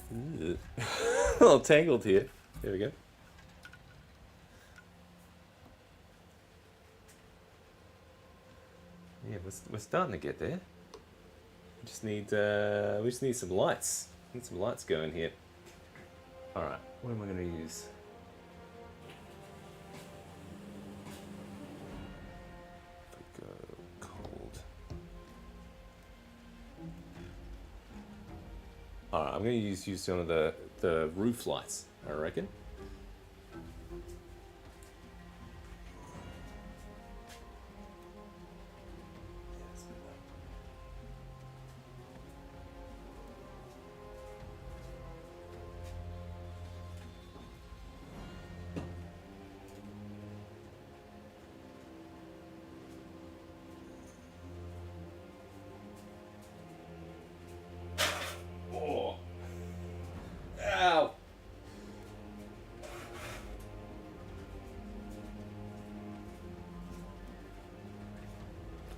A little tangled here. There we go. Yeah, we're starting to get there. We just need some lights. Need some lights going here. All right, what am I going to use? If I go cold. All right, I'm going to use some of the roof lights, I reckon.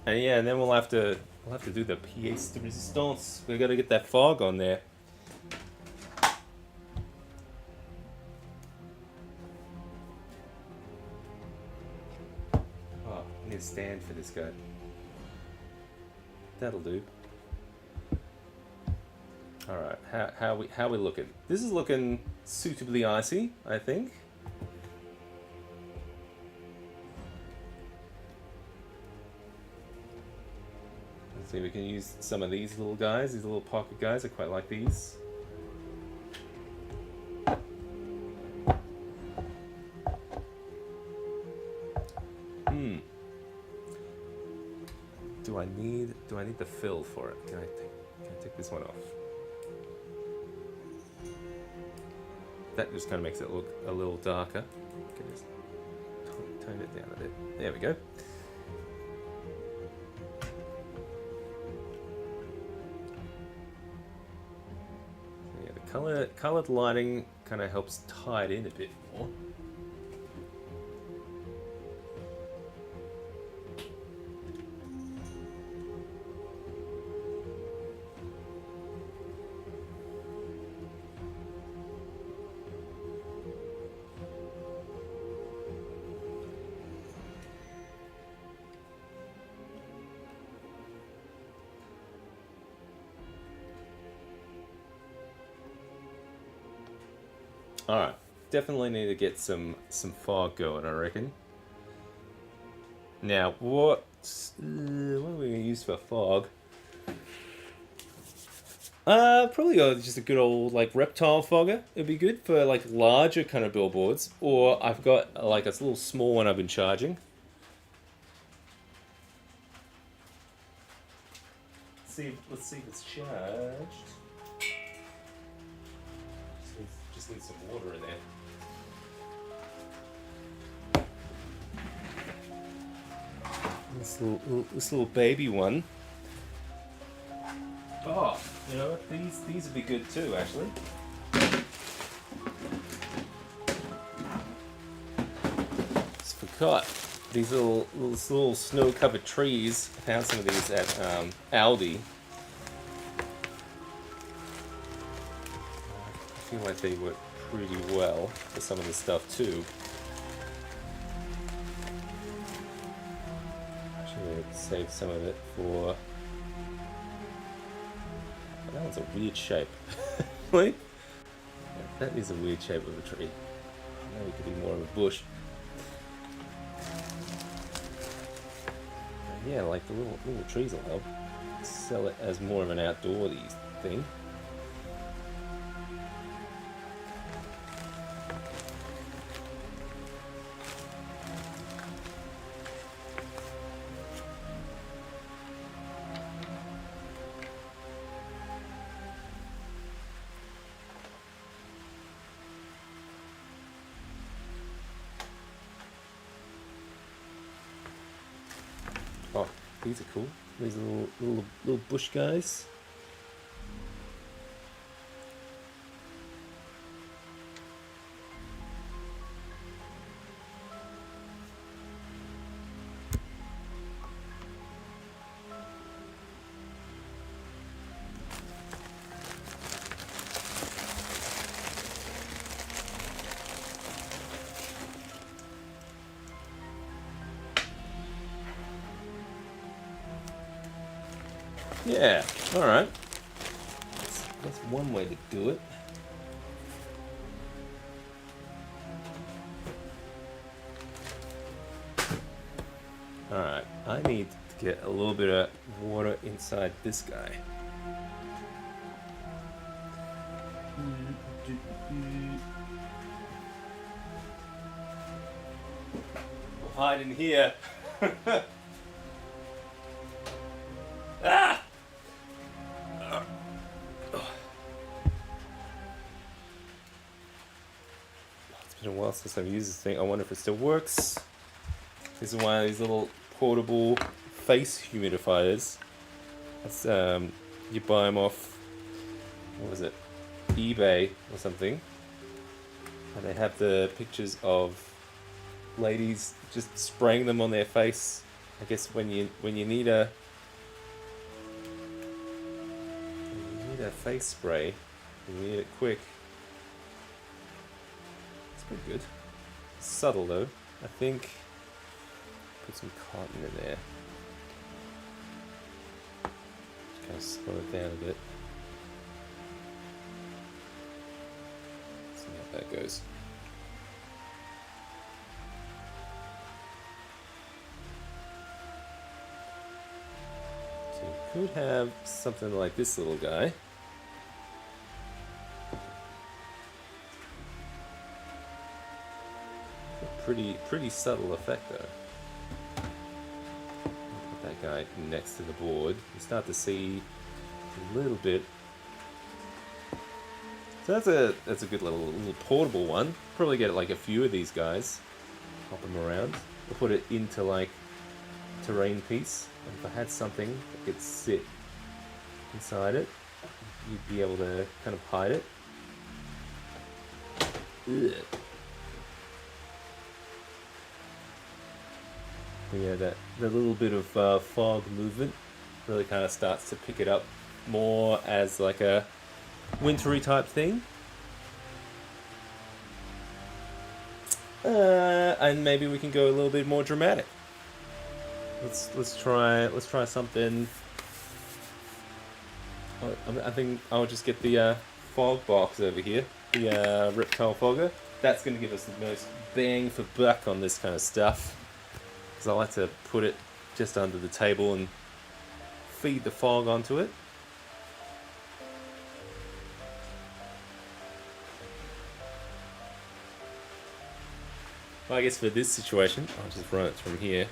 And yeah, and then we'll have to do the pièce de résistance. We got to get that fog on there. Oh, I need a stand for this guy. That'll do. All right, how we looking? This is looking suitably icy, I think. See, we can use some of these little guys, these little pocket guys. I quite like these. Do I need the fill for it? Can I take this one off? That just kind of makes it look a little darker. Okay, just tone it down a bit. There we go. Colored lighting kind of helps tie it in a bit more. Alright, definitely need to get some fog going, I reckon. Now, what are we going to use for fog? Probably just a good old like reptile fogger. It'd be good for like larger kind of billboards. Or I've got like a little small one I've been charging. Let's see if it's charged. Just need some water in there. This little baby one. Oh, you know what? These would be good too, actually. Just forgot these little snow-covered trees. I found some of these at Aldi. I feel like they work pretty well for some of this stuff too. Actually, I'd save some of it for. That one's a weird shape. Really? That is a weird shape of a tree. Maybe it could be more of a bush. Yeah, like the little trees will help. Sell it as more of an outdoorsy thing. Oh, these are cool. These are little bush guys. Yeah, alright. That's one way to do it. Alright, I need to get a little bit of water inside this guy. We'll hide in here. Ah! It's been a while since I've used this thing. I wonder if it still works. This is one of these little portable face humidifiers. That's, you buy them off, what was it, eBay or something. And they have the pictures of ladies just spraying them on their face. I guess when you need a face spray, you need it quick. It's pretty good. It's subtle though. I think put some cotton in there. Just kind of slow it down a bit. See how that goes. So you could have something like this little guy. Pretty subtle effect though. Put that guy next to the board. You start to see a little bit. So that's a good little portable one. Probably get like a few of these guys. Pop them around. We'll put it into like a terrain piece. And if I had something that could sit inside it, you'd be able to kind of hide it. Ugh. Yeah, that little bit of fog movement really kind of starts to pick it up more as like a wintry type thing. And maybe we can go a little bit more dramatic. Let's try something. I think I'll just get the fog box over here, the reptile fogger. That's going to give us the most bang for buck on this kind of stuff. Because I like to put it just under the table and feed the fog onto it. Well, I guess for this situation, I'll just run it from here.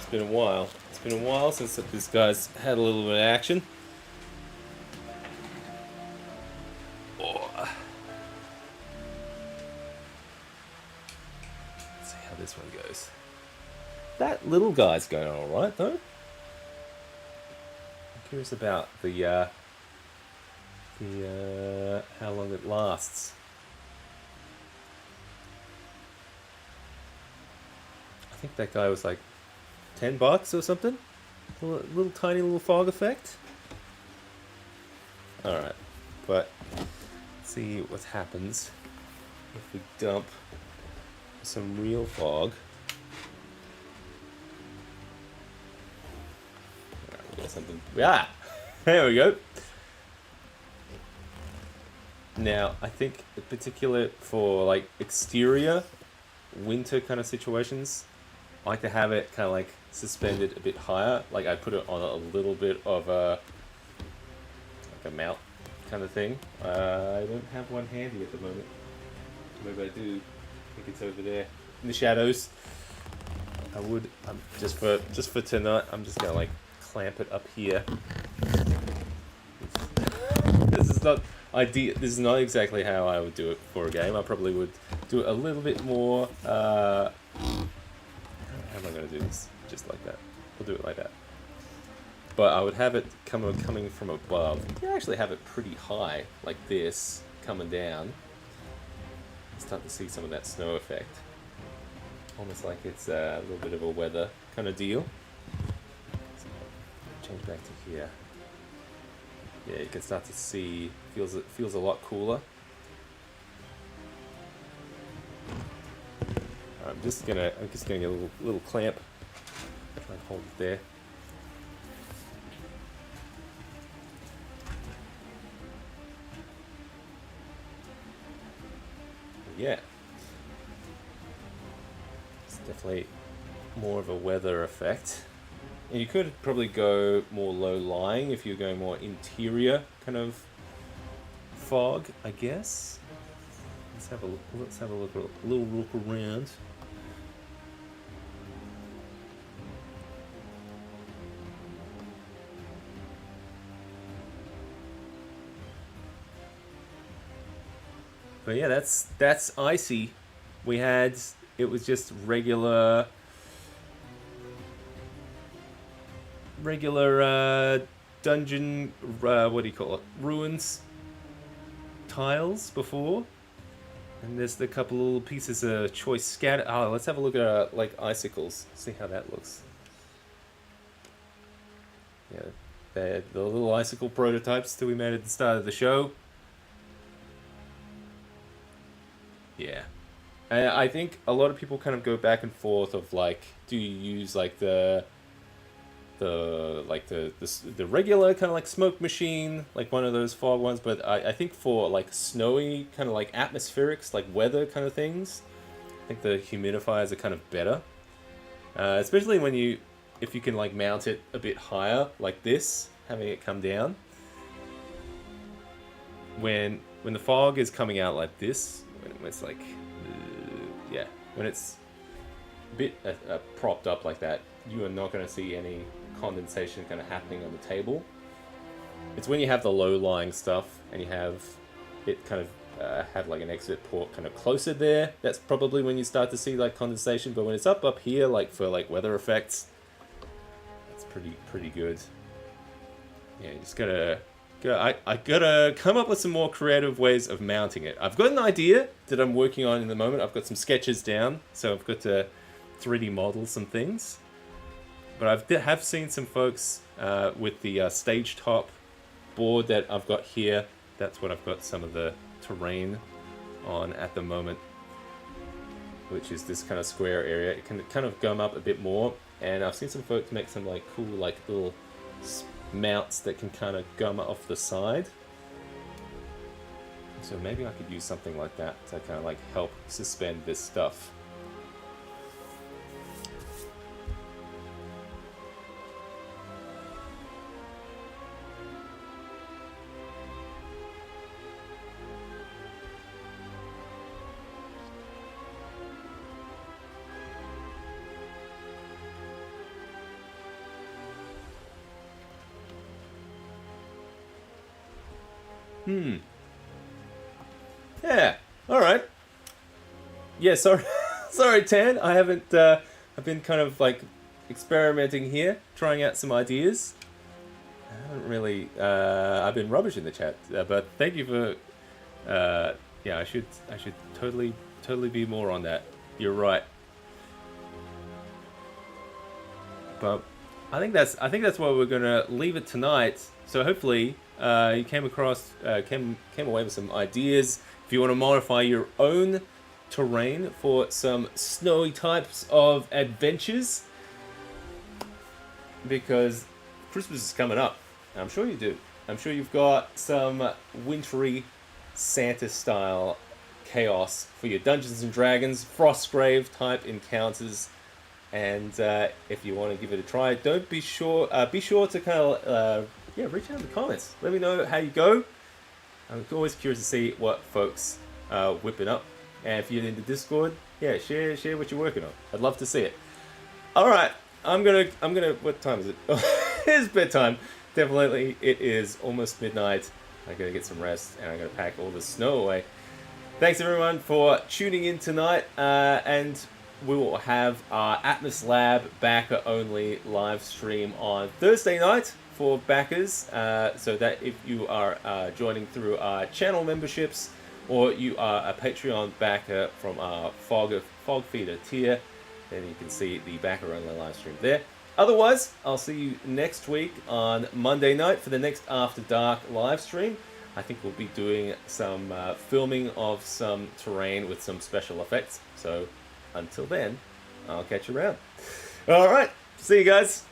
been a while. It's been a while since this guy's had a little bit of action. Oh. Let's see how this one goes. That little guy's going on alright, though. I'm curious about the how long it lasts. I think that guy was like $10 or something. A little tiny little fog effect. Alright, but let's see what happens if we dump some real fog. Alright, we got something. Yeah! There we go. Now, I think in particular for like exterior winter kind of situations, I like to have it kind of like suspended a bit higher. Like I put it on a little bit of a mount kind of thing. I don't have one handy at the moment. Maybe I do. I think it's over there in the shadows. I would. Just for tonight. I'm just gonna like clamp it up here. This is not idea. This is not exactly how I would do it for a game. I probably would do it a little bit more. How am I going to do this? Just like that. We'll do it like that. But I would have it coming from above. You actually have it pretty high, like this, coming down. Start to see some of that snow effect. Almost like it's a little bit of a weather kind of deal. So, change back to here. Yeah, you can start to see. It feels a lot cooler. I'm just gonna get a little clamp. Try and hold it there. Yeah, it's definitely more of a weather effect. And you could probably go more low-lying if you're going more interior kind of fog, I guess. Let's have a little look around. But yeah, that's icy. It was just regular dungeon, what do you call it? Ruins tiles before. And there's a couple little pieces of choice scatter. Oh, let's have a look at like icicles. See how that looks. Yeah, the little icicle prototypes that we made at the start of the show. Yeah. And I think a lot of people kind of go back and forth of like, do you use like the regular kind of like smoke machine, like one of those fog ones, but I think for like snowy kind of like atmospherics, like weather kind of things, I think the humidifiers are kind of better. Especially if you can like mount it a bit higher, like this, having it come down. When the fog is coming out like this, when it's like, yeah, when it's a bit propped up like that, you are not going to see any condensation kind of happening on the table. It's when you have the low-lying stuff and you have it kind of have like an exit port kind of closer there, that's probably when you start to see like condensation. But when it's up here, like for like weather effects, that's pretty good. Yeah, you just gotta I gotta come up with some more creative ways of mounting it. I've got an idea that I'm working on in the moment. I've got some sketches down, so I've got to 3D model some things. But I have seen some folks with the stage top board that I've got here. That's what I've got some of the terrain on at the moment, which is this kind of square area. It can kind of gum up a bit more, and I've seen some folks make some like cool like little mounts that can kind of gum off the side. So maybe I could use something like that to kind of like help suspend this stuff. Yeah. All right. Yeah. Sorry, sorry, Tan. I haven't. I've been kind of like experimenting here, trying out some ideas. I haven't really. I've been rubbish in the chat, but thank you for. Yeah, I should. I should totally be more on that. You're right. But I think that's where we're gonna leave it tonight. So hopefully you came away with some ideas. If you want to modify your own terrain for some snowy types of adventures, because Christmas is coming up. I'm sure you do. I'm sure you've got some wintry Santa style chaos for your Dungeons and Dragons Frostgrave type encounters. And if you want to give it a try, don't be sure to kind of reach out in the comments. Let me know how you go. I'm always curious to see what folks whipping up. And if you're in the Discord, yeah, share what you're working on. I'd love to see it. All right, I'm gonna. What time is it? It's bedtime. Definitely, it is almost midnight. I gotta get some rest, and I'm gonna pack all the snow away. Thanks everyone for tuning in tonight, and we will have our Atmos Lab backer only live stream on Thursday night for backers. So that if you are joining through our channel memberships, or you are a Patreon backer from our Fog Feeder tier, then you can see the backer only live stream there. Otherwise, I'll see you next week on Monday night for the next After Dark live stream. I think we'll be doing some filming of some terrain with some special effects. So until then, I'll catch you around. All right, see you guys.